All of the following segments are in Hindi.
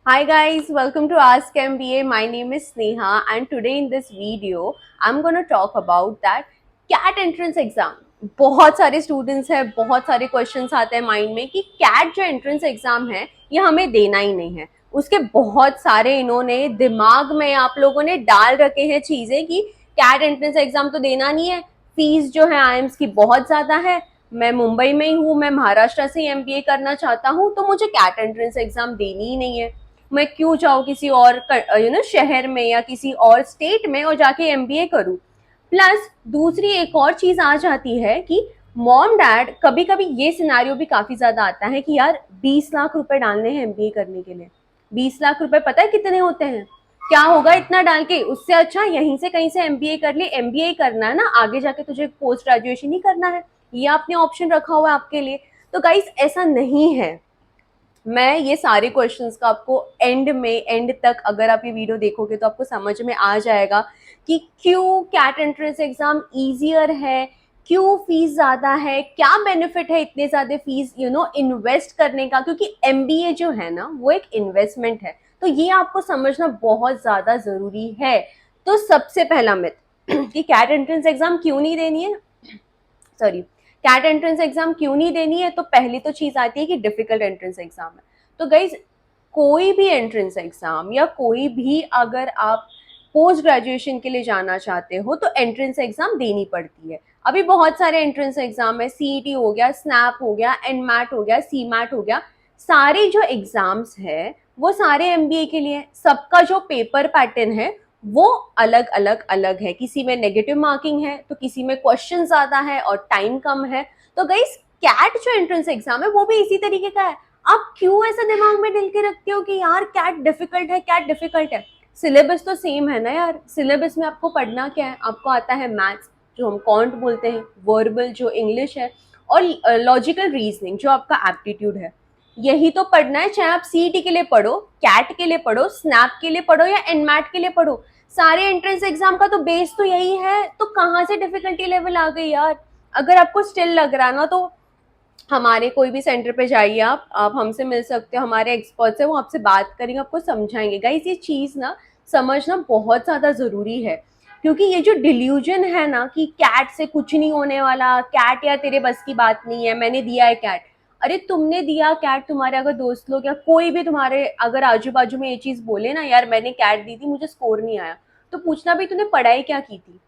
Hi guys, welcome to Ask MBA. My name is Sneha and today in this video I'm going to talk about that CAT entrance exam. बहुत सारे स्टूडेंट्स हैं, बहुत सारे क्वेश्चंस आते हैं माइंड में कि कैट जो एंट्रेंस एग्जाम है ये हमें देना ही नहीं है। उसके बहुत सारे इन्होंने दिमाग में आप लोगों ने डाल रखे हैं चीजें कि कैट एंट्रेंस एग्जाम तो देना नहीं है, फीस जो है आईएम्स की बहुत ज्यादा है, मैं मुंबई में ही हूँ, मैं महाराष्ट्र से एमबीए करना चाहता हूँ तो मुझे कैट एंट्रेंस एग्जाम देनी ही नहीं है। मैं क्यों जाऊँ किसी और शहर में या किसी और स्टेट में और जाके एमबीए करूँ। प्लस दूसरी एक और चीज आ जाती है कि मॉम डैड कभी कभी ये सिनारियो भी काफी ज्यादा आता है कि यार 20 लाख रुपए डालने हैं एमबीए करने के लिए। 20 लाख रुपए पता है कितने होते हैं? क्या होगा इतना डाल के? उससे अच्छा यहीं से कहीं से एमबीए कर ले। एमबीए करना है ना, आगे जाके तुझे पोस्ट ग्रेजुएशन ही करना है, ये आपने ऑप्शन रखा हुआ है आपके लिए। तो गाइस ऐसा नहीं है। मैं ये सारे क्वेश्चंस का आपको एंड तक अगर आप ये वीडियो देखोगे तो आपको समझ में आ जाएगा कि क्यों कैट एंट्रेंस एग्जाम इजियर है, क्यों फीस ज्यादा है, क्या बेनिफिट है इतने ज्यादा फीस इन्वेस्ट करने का, क्योंकि एमबीए जो है ना वो एक इन्वेस्टमेंट है। तो ये आपको समझना बहुत ज्यादा जरूरी है। तो सबसे पहला मिथ कि कैट एंट्रेंस एग्जाम क्यों नहीं देनी है, सॉरी, कैट एंट्रेंस एग्जाम क्यों नहीं देनी है, तो पहली तो चीज आती है कि डिफिकल्ट एंट्रेंस एग्जाम है। तो गाइज कोई भी एंट्रेंस एग्जाम या कोई भी अगर आप पोस्ट ग्रेजुएशन के लिए जाना चाहते हो तो एंट्रेंस एग्जाम देनी पड़ती है। अभी बहुत सारे एंट्रेंस एग्जाम है, सीईटी हो गया, स्नैप हो गया, एनमैट हो गया, सीमैट हो गया। सारे जो एग्जाम्स है वो सारे एमबीए के लिए, सबका जो पेपर पैटर्न है वो अलग है। किसी में नेगेटिव मार्किंग है तो किसी में क्वेश्चन ज्यादा है और टाइम कम है। तो गाइस कैट जो एंट्रेंस एग्जाम है वो भी इसी तरीके का है। आप क्यों ऐसा दिमाग में डाल के रखते हो कि यार कैट डिफिकल्ट है, कैट डिफिकल्ट है? सिलेबस तो सेम है ना यार। सिलेबस में आपको पढ़ना क्या है? आपको आता है मैथ्स जो हम कॉन्ट बोलते हैं, वर्बल जो इंग्लिश है, और लॉजिकल रीजनिंग जो आपका एप्टीट्यूड है। यही तो पढ़ना है, चाहे आप सीईटी के लिए पढ़ो, कैट के लिए पढ़ो, स्नैप के लिए पढ़ो या एनमैट के लिए पढ़ो। सारे एंट्रेंस एग्जाम का तो बेस तो यही है। तो कहाँ से डिफिकल्टी लेवल आ गई यार? अगर आपको स्टिल लग रहा ना तो हमारे कोई भी सेंटर पे जाइए, आप हमसे मिल सकते हो, हमारे एक्सपर्ट्स है वो आपसे बात करेंगे, आपको समझाएंगे। गाइस ये चीज ना समझना बहुत ज्यादा जरूरी है, क्योंकि ये जो डिल्यूजन है ना कि कैट से कुछ नहीं होने वाला, कैट या तेरे बस की बात नहीं है, मैंने दिया है कैट। अरे तुमने दिया कैट, तुम्हारे अगर दोस्त लोग या कोई भी तुम्हारे अगर आजू बाजू में ये चीज बोले ना यार मैंने कैट दी थी मुझे स्कोर नहीं आया, तो पूछना भी तूने पढ़ाई क्या की थी,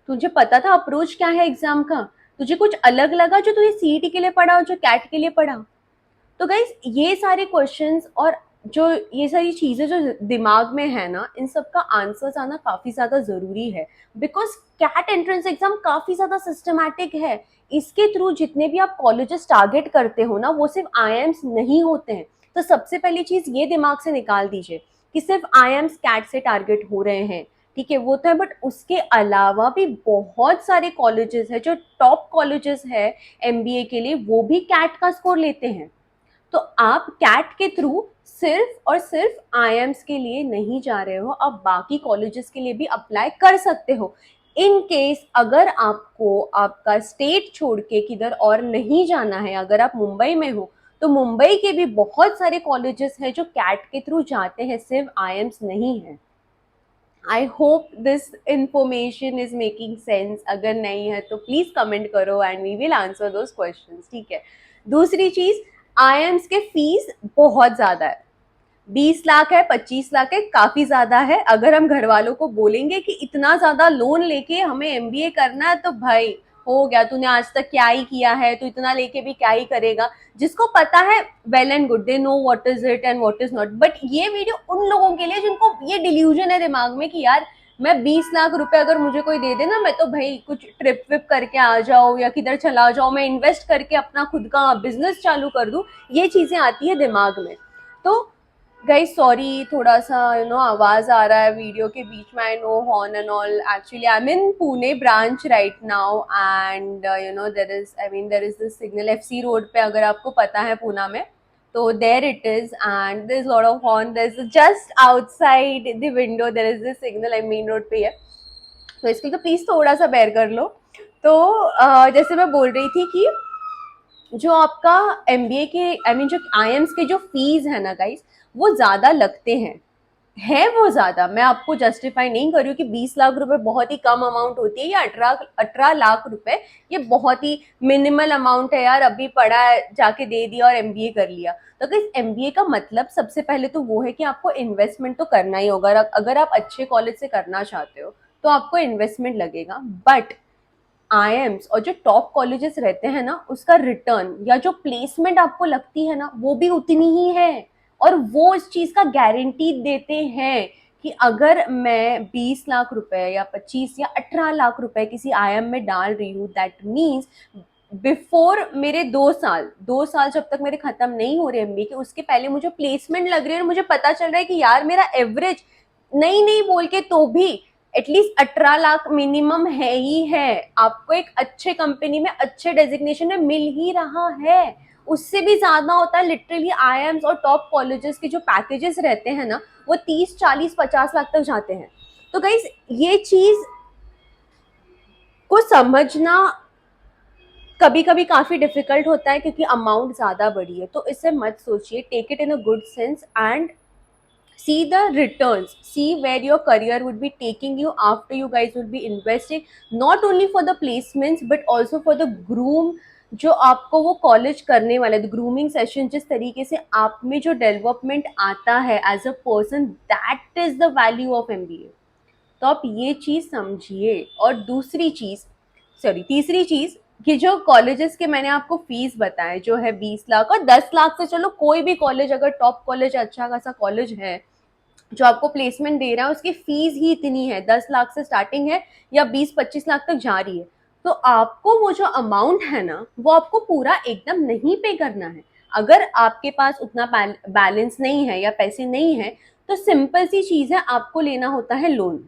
तुझे पता था अप्रोच क्या है एग्जाम का, तुझे कुछ अलग लगा जो तुझे सीईटी के लिए पढ़ा और जो कैट के लिए पढ़ा? तो गाइज ये सारे क्वेश्चंस और जो ये सारी चीजें जो दिमाग में है ना, इन सब का आंसर आना काफी ज्यादा जरूरी है। बिकॉज कैट एंट्रेंस एग्जाम काफी ज्यादा सिस्टमैटिक है। इसके थ्रू जितने भी आप कॉलेजेस टारगेट करते हो ना वो सिर्फ आईएम्स नहीं होते हैं। तो सबसे पहली चीज ये दिमाग से निकाल दीजिए कि सिर्फ आईएम्स कैट से टारगेट हो रहे हैं। ठीक है वो तो है, बट उसके अलावा भी बहुत सारे कॉलेजेस है जो टॉप कॉलेजेस है एमबीए के लिए, वो भी कैट का स्कोर लेते हैं। तो आप कैट के थ्रू सिर्फ और सिर्फ आईएम्स के लिए नहीं जा रहे हो, आप बाकी कॉलेजेस के लिए भी अप्लाई कर सकते हो। इन केस अगर आपको आपका स्टेट छोड़ के किधर और नहीं जाना है, अगर आप मुंबई में हो तो मुंबई के भी बहुत सारे कॉलेजेस हैं जो कैट के थ्रू जाते हैं, सिर्फ आईएम्स नहीं है। I hope this information is making sense. अगर नहीं है तो प्लीज कमेंट करो and we will answer those questions. ठीक है। दूसरी चीज, आईएम्स के फीस बहुत ज्यादा है। 20 लाख है, 25 लाख है, काफी ज्यादा है। अगर हम घर वालों को बोलेंगे कि इतना ज्यादा लोन लेके हमें एमबीए करना है तो भाई हो गया, तूने आज तक क्या ही किया है, तू इतना लेके भी क्या ही करेगा। जिसको पता है well and good, they know what is it and what is not. But ये वीडियो उन लोगों के लिए जिनको ये डिल्यूजन है दिमाग में कि यार मैं 20 लाख रुपए अगर मुझे कोई दे देना मैं तो भाई कुछ ट्रिप विप करके आ जाओ या किधर चला जाओ, मैं इन्वेस्ट करके अपना खुद का बिजनेस चालू कर दूं। ये चीजें आती है दिमाग में। तो गाइस सॉरी, थोड़ा सा आवाज आ रहा है वीडियो के बीच में, I know horn and all. Actually I am in Pune branch right now and there is this signal FC road पे, अगर आपको पता है पूना में, तो there it is and there is lot of horn, there is just outside the window there is this signal, main road पे है। तो इसके लिए तो प्लीज थोड़ा सा बेयर कर लो। तो जैसे मैं बोल रही थी कि जो आपका एमबीए के जो आईएम्स के जो फीस है ना गाइस, वो ज़्यादा लगते हैं, है वो ज़्यादा। मैं आपको जस्टिफाई नहीं कर रही हूँ कि 20 लाख रुपए बहुत ही कम अमाउंट होती है, या 18 लाख रुपए ये बहुत ही मिनिमल अमाउंट है यार, अभी पढ़ा है जाके दे दिया और एमबीए कर लिया। तो गाइस एमबीए का मतलब सबसे पहले तो वो है कि आपको इन्वेस्टमेंट तो करना ही होगा। अगर आप अच्छे कॉलेज से करना चाहते हो तो आपको इन्वेस्टमेंट लगेगा, बट आईएम्स और जो टॉप कॉलेजेस रहते हैं ना, उसका रिटर्न या जो प्लेसमेंट आपको लगती है ना, वो भी उतनी ही है। और वो इस चीज का गारंटी देते हैं कि अगर मैं 20 लाख रुपए या 25 या 18 लाख रुपए किसी आईएम में डाल रही हूँ, दैट मीन्स बिफोर मेरे 2 साल जब तक मेरे खत्म नहीं हो रहे एमबीए के, उसके पहले मुझे प्लेसमेंट लग रही है और मुझे पता चल रहा है कि यार मेरा एवरेज नहीं नहीं बोल के तो भी एटलीस्ट 18 लाख मिनिमम है ही है, आपको एक अच्छे कंपनी में अच्छे डेजिग्नेशन में मिल ही रहा है। उससे भी ज्यादा होता है लिटरली। आईएम्स और टॉप कॉलेजेस के जो पैकेजेस रहते हैं ना, वो 30 40 50 लाख तक जाते हैं। तो गाइस ये चीज को समझना कभी कभी काफी डिफिकल्ट होता है, क्योंकि अमाउंट ज्यादा बड़ी है। तो इसे मत सोचिए, take it in a good sense and see the returns, see where your career would be taking you after you guys would be investing not only for the placements but also for the groom, जो आपको वो कॉलेज करने वाला है, ग्रूमिंग सेशन, जिस तरीके से आप में जो डेवलपमेंट आता है as a person, that is the value of MBA. तो आप ये चीज समझिए। और दूसरी चीज, सॉरी तीसरी चीज, कि जो कॉलेजेस के मैंने आपको फीस बताए जो है 20 लाख और 10 लाख से, चलो कोई भी कॉलेज अगर टॉप कॉलेज अच्छा खासा कॉलेज है जो आपको प्लेसमेंट दे रहा है, उसकी फीस ही इतनी है, 10 लाख से स्टार्टिंग है या 20 25 लाख तक जा रही है। तो आपको वो जो अमाउंट है ना, वो आपको पूरा एकदम नहीं पे करना है। अगर आपके पास उतना बैलेंस नहीं है या पैसे नहीं है, तो सिंपल सी चीज है, आपको लेना होता है लोन।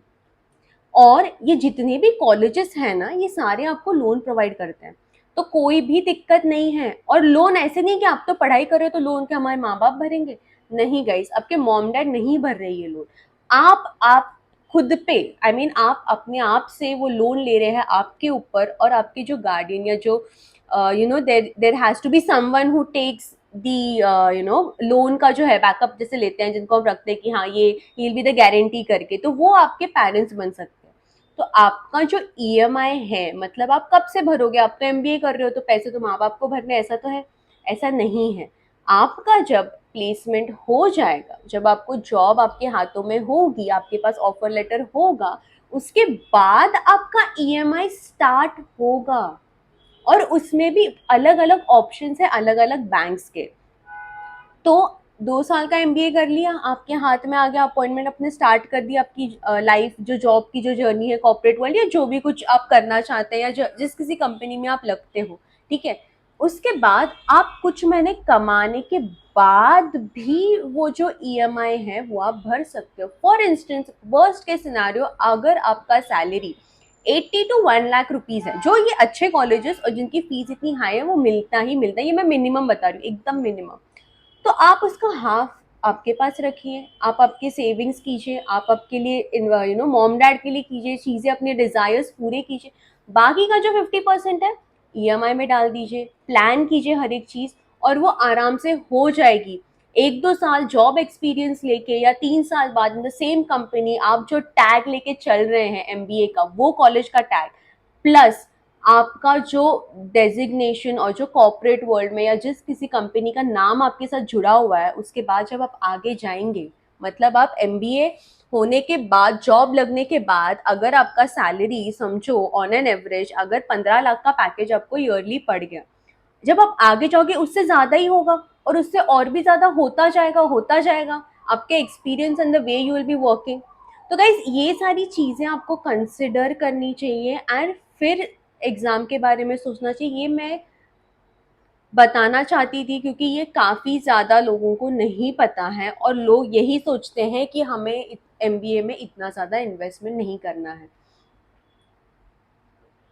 और ये जितने भी कॉलेजेस हैं ना, ये सारे आपको लोन प्रोवाइड करते हैं, तो कोई भी दिक्कत नहीं है। और लोन ऐसे नहीं कि आप तो पढ़ाई कर रहे हो तो लोन के हमारे माँ बाप भरेंगे, नहीं गाइस, आपके मॉम डैड नहीं भर रहे ये लोन। आप खुद पे, आप अपने आप से वो लोन ले रहे हैं आपके ऊपर, और आपके जो गार्डियन या जो there has to be someone who takes the loan का जो है बैकअप, जैसे लेते हैं जिनको हम रखते हैं कि हाँ ये he will be the guarantee करके, तो वो आपके पेरेंट्स बन सकते हैं। तो आपका जो ईएमआई है, मतलब आप कब से भरोगे, आप तो एमबीए कर रहे हो तो पैसे तो माँ बाप को भरने, ऐसा तो है? ऐसा नहीं है। आपका जब प्लेसमेंट हो जाएगा, जब आपको जॉब आपके हाथों में होगी, आपके पास ऑफर लेटर होगा, उसके बाद आपका ईएमआई स्टार्ट होगा। और उसमें भी अलग अलग ऑप्शंस है, अलग अलग बैंक्स के। तो 2 साल का एमबीए कर लिया, आपके हाथ में आ गया, अपॉइंटमेंट अपने स्टार्ट कर दी, आपकी लाइफ जो जॉब की जो जर्नी है, कॉर्पोरेट वर्ल्ड या जो भी कुछ आप करना चाहते हैं, या जिस किसी कंपनी में आप लगते हो, ठीक है। उसके बाद आप कुछ महीने कमाने के बाद भी वो जो ईएमआई है वो आप भर सकते हो। फॉर इंस्टेंस, वर्स्ट के सिनारियो, अगर आपका सैलरी 80 to 1 लाख रुपीज है, जो ये अच्छे कॉलेजेस और जिनकी फीस इतनी हाई है वो मिलता ही मिलता है, ये मैं मिनिमम बता रही हूँ, एकदम मिनिमम। तो आप उसका हाफ आपके पास रखिए, आप आपकी सेविंग्स कीजिए, आप आपके लिए मॉम डैड के लिए कीजिए चीज़ें, अपने डिज़ायर्स पूरे कीजिए। बाकी का जो 50% है ईएमआई में डाल दीजिए, प्लान कीजिए हर एक चीज़, और वो आराम से हो जाएगी। 1 2 साल जॉब एक्सपीरियंस लेके या 3 साल बाद इन द सेम कंपनी, आप जो टैग लेके चल रहे हैं एमबीए का, वो कॉलेज का टैग, प्लस आपका जो डेजिग्नेशन और जो कॉर्पोरेट वर्ल्ड में या जिस किसी कंपनी का नाम आपके साथ जुड़ा हुआ है, उसके बाद जब आप आगे जाएंगे, मतलब आप एमबीए होने के बाद, जॉब लगने के बाद, अगर आपका सैलरी समझो ऑन एन एवरेज अगर 15 लाख का पैकेज आपको ईयरली पड़ गया, जब आप आगे जाओगे उससे ज्यादा ही होगा, और उससे और भी ज्यादा होता जाएगा आपके experience and the way you will be working. तो गाइज ये सारी चीजें आपको कंसिडर करनी चाहिए, एंड फिर एग्जाम के बारे में सोचना चाहिए। ये मैं बताना चाहती थी क्योंकि ये काफी ज्यादा लोगों को नहीं पता है, और लोग यही सोचते हैं कि हमें एमबीए में इतना ज्यादा इन्वेस्टमेंट नहीं करना है।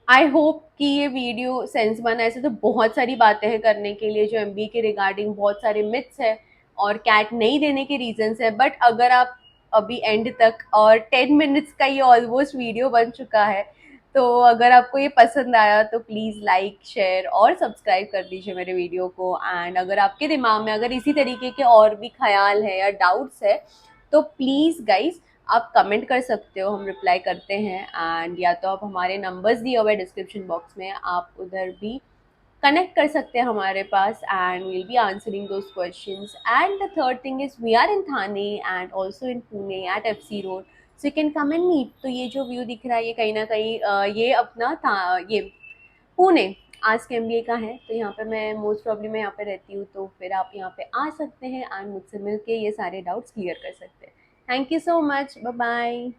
आई होप कि ये वीडियो सेंस बना। ऐसे तो बहुत सारी बातें हैं करने के लिए जो एमबीए के रिगार्डिंग, बहुत सारे मिथ्स है और कैट नहीं देने के रीजंस है, बट अगर आप अभी एंड तक, और 10 मिनट्स का ये ऑलमोस्ट वीडियो बन चुका है, तो अगर आपको ये पसंद आया तो प्लीज़ लाइक, शेयर और सब्सक्राइब कर दीजिए मेरे वीडियो को। एंड अगर आपके दिमाग में अगर इसी तरीके के और भी ख्याल है या डाउट्स है तो प्लीज़ गाइस आप कमेंट कर सकते हो, हम रिप्लाई करते हैं। एंड या तो आप हमारे नंबर्स दिए हुए डिस्क्रिप्शन बॉक्स में, आप उधर भी कनेक्ट कर सकते हैं हमारे पास and will be answering those questions. And the third thing is we are in Thane and also in Pune at FC road, so you can come and meet. तो ये जो व्यू दिख रहा है ये कहीं ना कहीं ये अपना था, ये पुणे आस्क एमबीए का है। तो यहाँ पे मैं मोस्ट प्रॉब्ली मैं यहाँ पे रहती हूँ, तो फिर आप यहाँ पे आ सकते हैं एंड मुझसे मिलके ये सारे डाउट्स क्लियर कर सकते हैं। Thank you so much, bye bye.